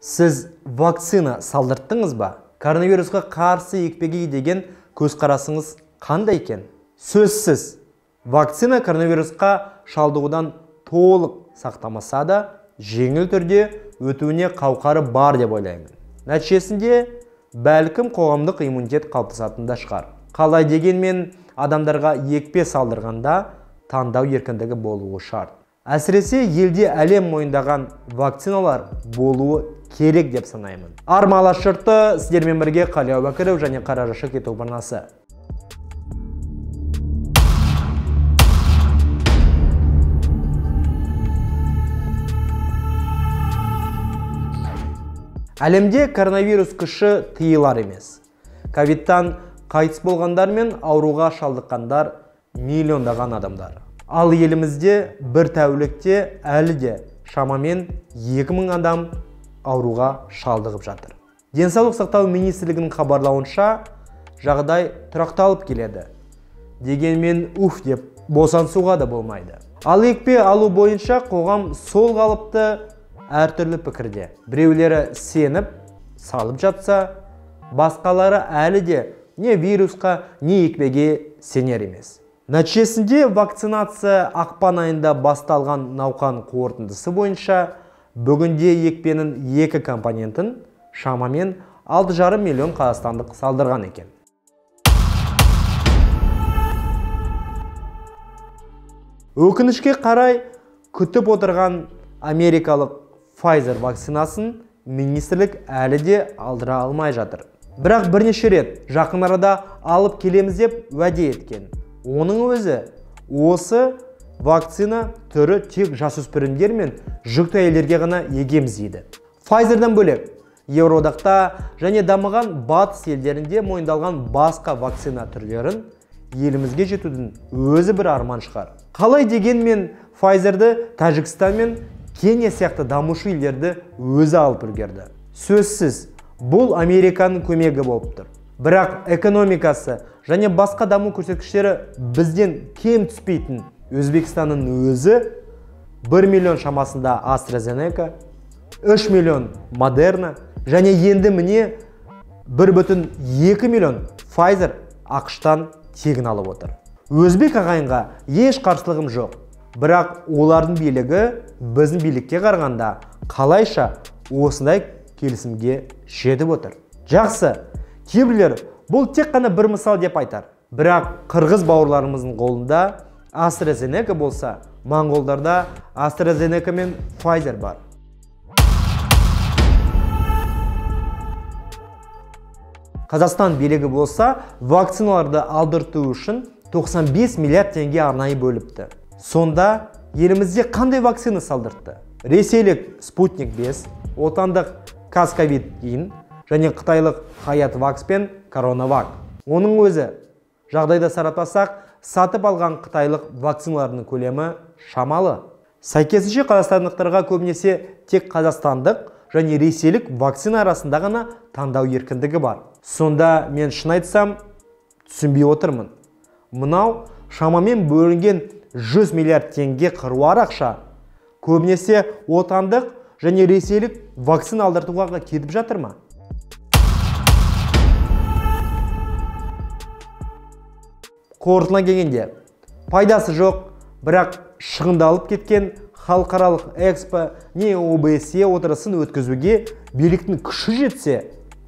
Сіз вакцина салдырттыңыз ба? Коронавирусқа қарсы екпеге деген көзқарасыңыз қандай екен? Сөзсіз, вакцина коронавирусқа шалдығудан толық сақтамаса да, жеңіл түрде өтуіне қауқары бар деп ойлаймын. Нәтижесінде, бәлкім қоғамдық иммунитет қалыптасатын да шығар. Қалай дегенмен, адамдарға екпе салдырғанда таңдау еркіндігі болуы шарт. Әсіресе елде әлем мойындаған вакциналар болуы керек деп санаймын. Армалас жұрты, сіздермен бірге Қали Әубәкіров және Қара Жәшік YouTube арнасы. Әлемде коронавирус күші тыйылар емес. Ковидтан қайтыс болғандар мен ауруға шалдыққандар миллиондаған адамдар. Ал елімізде бір тәулікте әлі де шамамен 2000 адам ауруға шалдығып жатыр. Денсаулық сақтау министрлігінің хабарлауынша, жағдай тұрақталып келеді. Дегенмен деп босансуға да болмайды. Ал екпе алу бойынша қоғам сол қалыпты әртүрлі пікірде. Біреулері сеніп, салып жатса, басқалары әлі де не вирусқа, не екпеге сенер емес. Нәтижесінде вакцинация ақпан айында басталған науқан қорытындысы бойынша бүгінде екпенің 2 компонентін шамамен 6,5 миллион қазақстандық салдырған екен. Өкінішке қарай, күтіп отырған америкалық Pfizer вакцинасын министрлік әлі де алдыра алмай жатыр. Бірақ бірнеше рет жақын арада алып келеміз деп уәде еткен. Оның өзі, осы вакцина түрі тек жасөспірімдер мен жүкті әйелдерге ғана егеміз дейді. Pfizer'дан бөлек, Еуроодақта және дамыған батыс елдерінде мойындалған басқа вакцина түрлерін елімізге жетудің өзі бір арман шығар. Қалай дегенмен Pfizer'ді Тәжікстан мен Кения сияқты дамушы елдерді өзі алып үлгерді. Сөзсіз, бұл Американың көмегі болып тұр. Бірақ экономикасы және басқа даму көрсеткіштері бізден кем түспейтін Өзбекстанның өзі 1 миллион шамасында AstraZeneca, 3 миллион Moderna және енді міне 1,2 миллион Pfizer ақштан тегін алып отыр. Өзбек ағайынға еш қарсылығым жоқ. Бірақ олардың билігі біздің билікке қарағанда қалайша осындай келісімге жетіп отыр. Жақсы, кейбіреулер бұл тек қана бір мысал деп айтар. Бірақ қырғыз бауырларымыздың қолында AstraZeneca болса, моңғолдарда AstraZeneca мен Pfizer бар. Қазақстан билігі болса, вакциналарды алдырту үшін 95 миллиард теңге арнайы бөліпті. Сонда елімізде қандай вакцина салдыртты? Ресейлік Спутник 5, отандық Казковид-ин және қытайлық Хаятвакс пен Коронавак. Оның өзі, жағдайда сараптасақ, сатып алған қытайлық вакциналардың көлемі шамалы. Сәйкесінше қазақстандықтарға көбінесе тек қазақстандық және ресейлік вакцина арасында ғана таңдау еркіндігі бар. Сонда мен шын айтсам, түсінбей отырмын. Мынау шамамен бөлінген 100 миллиард теңге қыруар ақша көбінесе отандық және ресейлік вакцина алдыртуға кетіп жатыр ма? Қорытына келгенде, пайдасы жоқ, бірақ шығындалып кеткен халықаралық экспо не ОБСЕ отырысын өткізуге биліктің күші жетсе,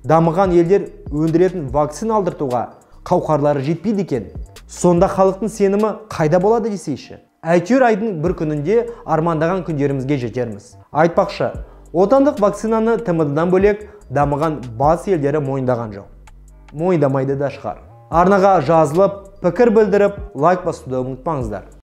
дамыған елдер өндіретін вакцина алдыртуға қауқарлары жетпейді екен. Сонда халықтың сенімі қайда болады десейші? Әйтеуір айдың бір күнінде армандаған күндерімізге жетерміз. Айтпақшы, отандық вакцинаны ТМД-дан бөлек дамыған батыс елдері мойындаған жоқ. Мойындамайды да шығар. Арнаға жазылып, пікір білдіріп, лайк басуды ұмытпаңыздар.